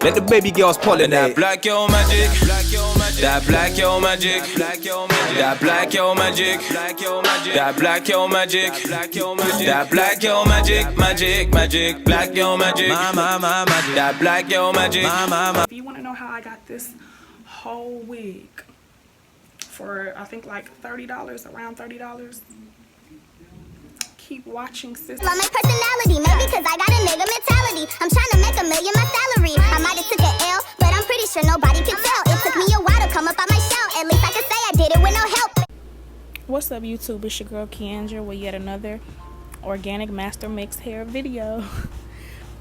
Let the baby girls pollinate. That black yo magic, that black yo magic, that black yo magic, that black yo magic, that black yo magic, magic, black yo magic, that black yo magic. If you want to know how I got this whole wig for, I think like $30, around $30. Keep watching, sis. Love my personality, maybe cause I got a nigga mentality. I'm trying to make $1 million my salary. I might have took an L, but I'm pretty sure nobody can tell. It took me a while to come up out my shell. At least I can say I did it with no help. What's up, YouTube? It's your girl Kendra with yet another Organic Mastermix Hair video.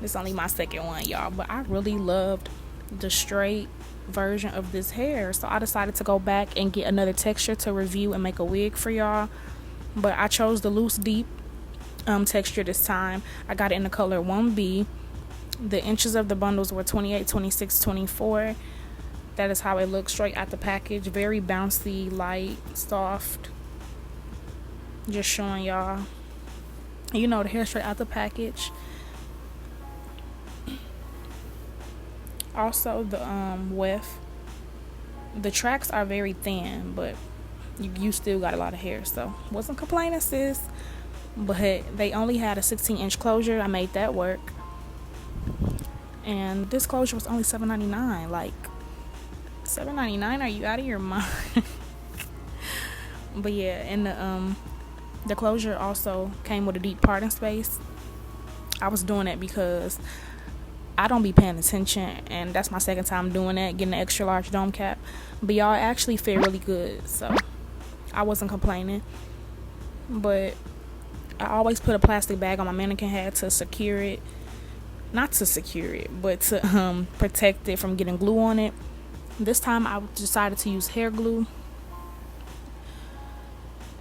This is only my second one, y'all, but I really loved the straight version of this hair, so I decided to go back and get another texture to review and make a wig for y'all. But I chose the loose deep texture this time. I got it in the color 1B. The inches of the bundles were 28, 26, 24. That is how it looks straight out the package. Very bouncy, light, soft. Just showing y'all, you know, the hair straight out the package. Also the weft, the tracks are very thin, but you still got a lot of hair, so wasn't complaining, sis. But they only had a 16-inch closure. I made that work, and this closure was only $7.99. Like $7.99? Are you out of your mind? But yeah, and the closure also came with a deep parting space. I was doing it because I don't be paying attention, and that's my second time doing that, getting an extra large dome cap. But y'all actually fit really good, so I wasn't complaining. But I always put a plastic bag on my mannequin head to secure it. Not to secure it, but to protect it from getting glue on it. This time I decided to use hair glue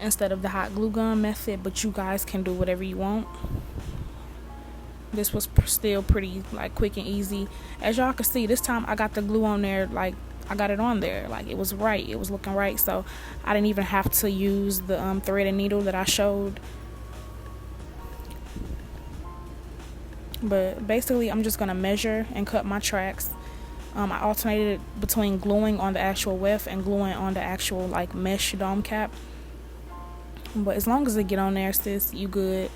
instead of the hot glue gun method, but you guys can do whatever you want. This was still pretty like quick and easy. As y'all can see, this time I got the glue on there, like I got it on there, like it was right, it was looking right, so I didn't even have to use the thread and needle that I showed. But basically I'm just gonna measure and cut my tracks. I alternated between gluing on the actual weft and gluing on the actual like mesh dome cap, but as long as it get on there, sis, you good.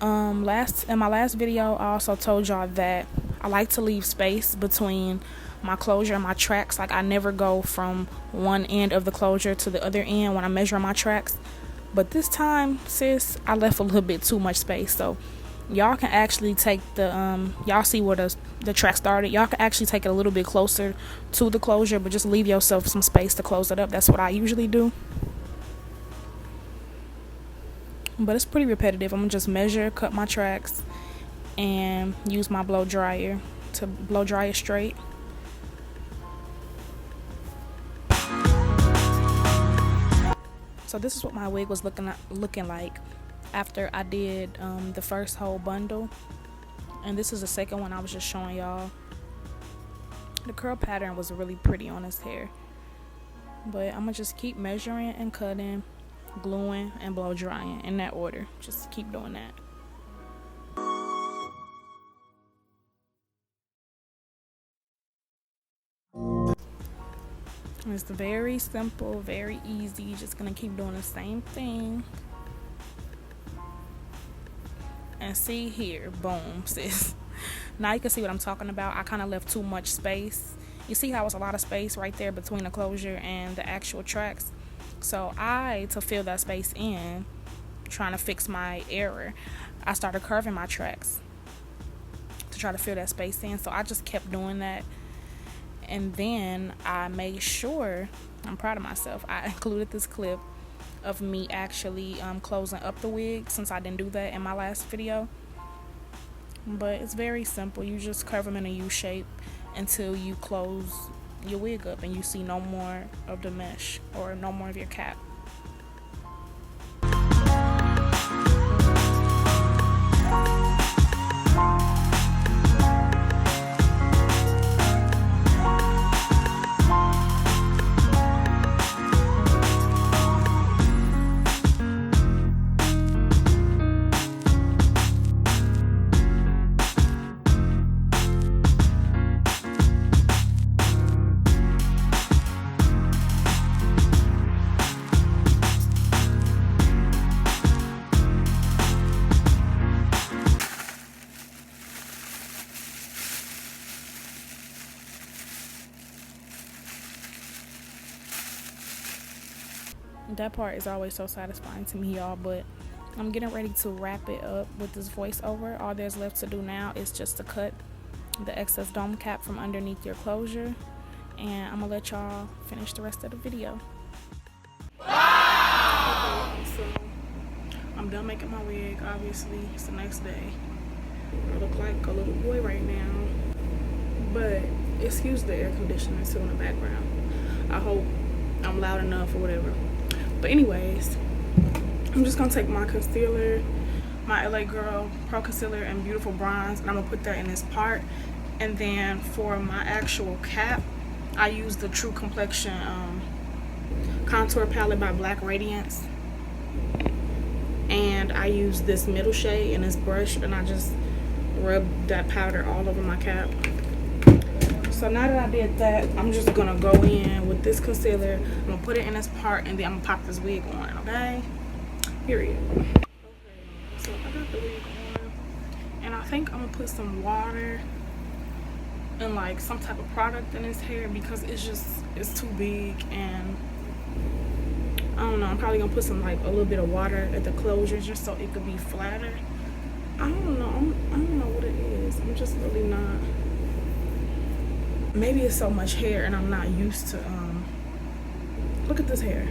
In my last video I also told y'all that I like to leave space between my closure and my tracks. Like I never go from one end of the closure to the other end when I measure my tracks, but this time, sis, I left a little bit too much space. So y'all can actually take the y'all see where the track started. Y'all can actually take it a little bit closer to the closure, but just leave yourself some space to close it up. That's what I usually do. But it's pretty repetitive. I'm gonna just measure, cut my tracks, and use my blow dryer to blow dry it straight. So this is what my wig was looking like after I did the first whole bundle, and this is the second one I was just showing y'all. The curl pattern was really pretty on his hair, but I'm gonna just keep measuring and cutting, gluing and blow drying in that order. Just keep doing that. It's very simple, very easy. Just gonna keep doing the same thing. And see here, boom, sis. Now you can see what I'm talking about. I kind of left too much space. You see how it's a lot of space right there between the closure and the actual tracks? So to fill that space in, trying to fix my error, I started curving my tracks to try to fill that space in. So I just kept doing that. And then I made sure, I'm proud of myself, I included this clip of me actually closing up the wig, since I didn't do that in my last video. But it's very simple. You just curve them in a U shape until you close your wig up and you see no more of the mesh or no more of your cap. That part is always so satisfying to me, y'all. But I'm getting ready to wrap it up with this voiceover. All there's left to do now is just to cut the excess dome cap from underneath your closure, and I'm gonna let y'all finish the rest of the video. Wow! Okay, so I'm done making my wig. Obviously, it's the next day. I look like a little boy right now, but excuse the air conditioner too in the background. I hope I'm loud enough or whatever. But anyways, I'm just gonna take my concealer, my LA Girl Pro Concealer and Beautiful Bronze, and I'm gonna put that in this part. And then for my actual cap, I use the True Complexion contour palette by Black Radiance, and I use this middle shade and this brush, and I just rub that powder all over my cap. So now that I did that, I'm just gonna go in with this concealer. I'm gonna put it in this part, and then I'm gonna pop this wig on, okay? Period. Okay, so I got the wig on, and I think I'm gonna put some water and like some type of product in his hair because it's too big, and I don't know, I'm probably gonna put some like a little bit of water at the closure just so it could be flatter. I don't know what it is. I'm just really not. Maybe it's so much hair and I'm not used to look at this hair.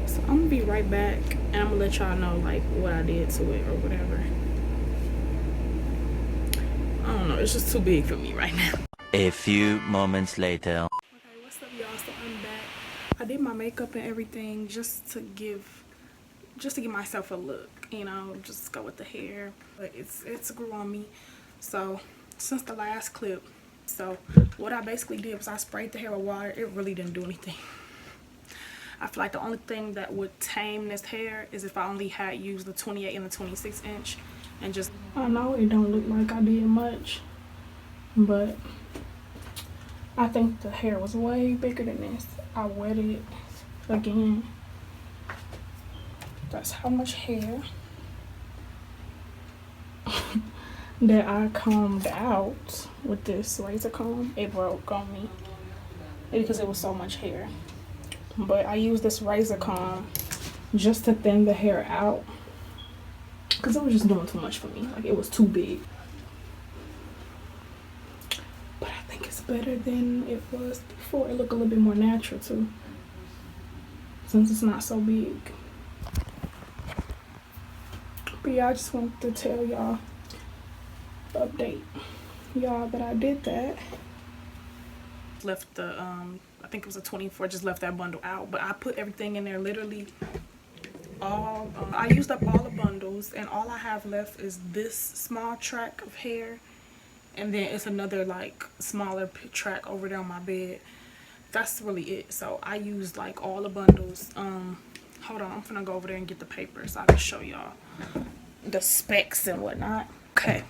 So I'm gonna be right back, and I'm gonna let y'all know like what I did to it or whatever. I don't know, it's just too big for me right now. A few moments later. Okay, what's up, y'all? So I'm back. I did my makeup and everything just to give myself a look, you know, just go with the hair. But it's grew on me. So since the last clip, so what I basically did was I sprayed the hair with water. It really didn't do anything. I feel like the only thing that would tame this hair is if I only had used the 28 and the 26 inch and just, I know it don't look like I did much, but I think the hair was way bigger than this. I wetted it again. That's how much hair that I combed out with this razor comb. It broke on me because it was so much hair. But I used this razor comb just to thin the hair out because it was just doing too much for me. Like, it was too big. But I think it's better than it was before. It looked a little bit more natural too, since it's not so big. But yeah, I just wanted to tell y'all, update y'all that I did that. Left the I think it was a 24, just left that bundle out, but I put everything in there, literally all I used up all the bundles, and all I have left is this small track of hair, and then it's another like smaller track over there on my bed. That's really it. So I used like all the bundles. Hold on, I'm gonna go over there and get the paper so I can show y'all the specs and whatnot. Okay,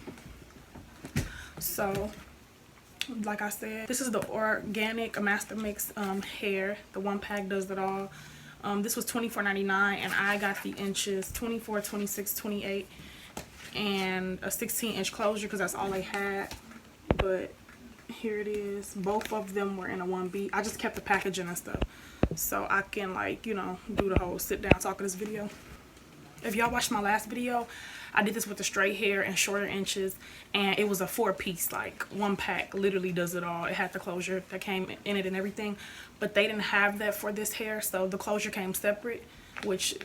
so like I said, this is the Organique Mastermix Hair. The one pack does it all. This was $24.99, and I got the inches 24, 26, 28, and a 16-inch closure because that's all they had. But here it is. Both of them were in a 1B. I just kept the packaging and stuff so I can, like, you know, do the whole sit down talk of this video. If y'all watched my last video, I did this with the straight hair and shorter inches, and it was a 4-piece, like one pack literally does it all. It had the closure that came in it and everything, but they didn't have that for this hair, so the closure came separate, which,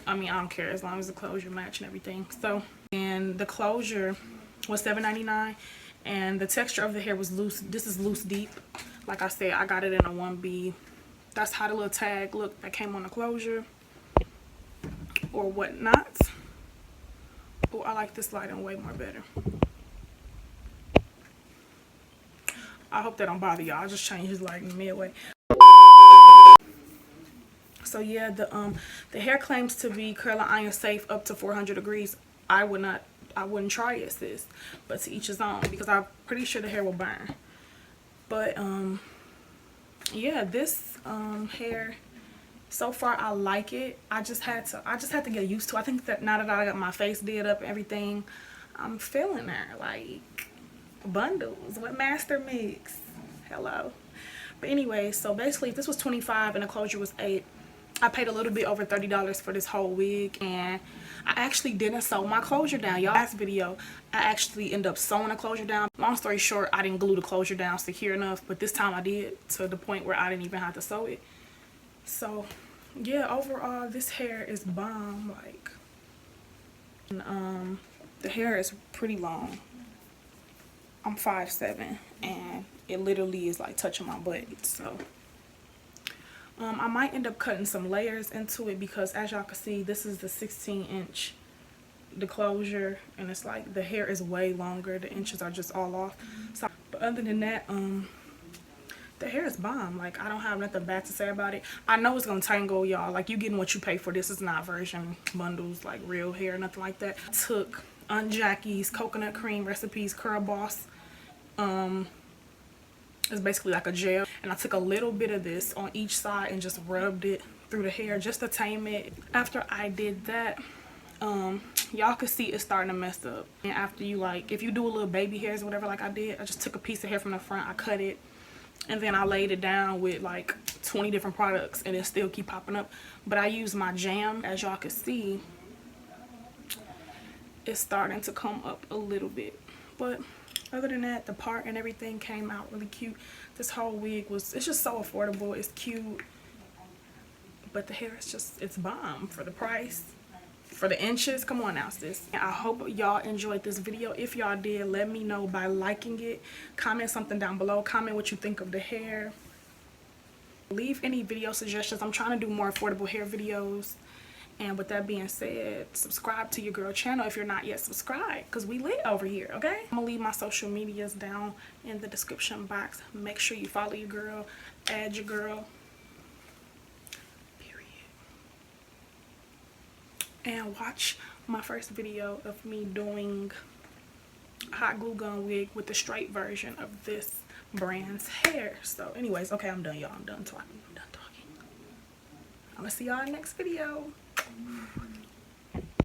I mean, I don't care as long as the closure match and everything. So, and the closure was $7.99, and the texture of the hair was loose. This is loose deep. Like I said, I got it in a 1B. That's how the little tag looked that came on the closure or whatnot. Oh, I like this lighting way more better. I hope that don't bother y'all. I just changed his lighting midway. So yeah, the hair claims to be curling iron safe up to 400 degrees. I wouldn't try it, sis, but to each his own, because I'm pretty sure the hair will burn. But yeah, this hair, so far I like it. I just had to get used to it. I think that now that I got my face did up and everything, I'm feeling her. Like, bundles with Mastermix. Hello. But anyway, so basically if this was $25 and the closure was $8, I paid a little bit over $30 for this whole wig, and I actually didn't sew my closure down. Y'all, last video I actually ended up sewing the closure down. Long story short, I didn't glue the closure down secure enough, but this time I did, to the point where I didn't even have to sew it. So yeah, overall this hair is bomb. Like, and, the hair is pretty long. I'm 5'7", and it literally is like touching my butt. So I might end up cutting some layers into it, because as y'all can see, this is the 16-inch, the closure, and it's like the hair is way longer. The inches are just all off. So, but other than that, the hair is bomb. Like, I don't have nothing bad to say about it. I know it's gonna tangle, y'all. Like, you getting what you pay for. This is not version bundles, like real hair, nothing like that. I took Aunt Jackie's coconut cream recipes Curl Boss. It's basically like a gel, and I took a little bit of this on each side and just rubbed it through the hair just to tame it. After I did that, y'all can see it's starting to mess up. And after you, like, if you do a little baby hairs or whatever like I did, I just took a piece of hair from the front, I cut it, and then I laid it down with like 20 different products, and it still keep popping up. But I used my jam. As y'all can see, it's starting to come up a little bit. But other than that, the part and everything came out really cute. This whole wig it's just so affordable. It's cute, but the hair is just, it's bomb for the price, for the inches. Come on now, sis. And I hope y'all enjoyed this video. If y'all did, let me know by liking it. Comment something down below. Comment what you think of the hair. Leave any video suggestions. I'm trying to do more affordable hair videos. And with that being said, subscribe to your girl channel if you're not yet subscribed, because we lit over here, okay? I'm gonna leave my social medias down in the description box. Make sure you follow your girl, add your girl, period. And watch my first video of me doing hot glue gun wig with the straight version of this brand's hair. So anyways, okay, I'm done, y'all. I'm done talking. I'm gonna see y'all in the next video.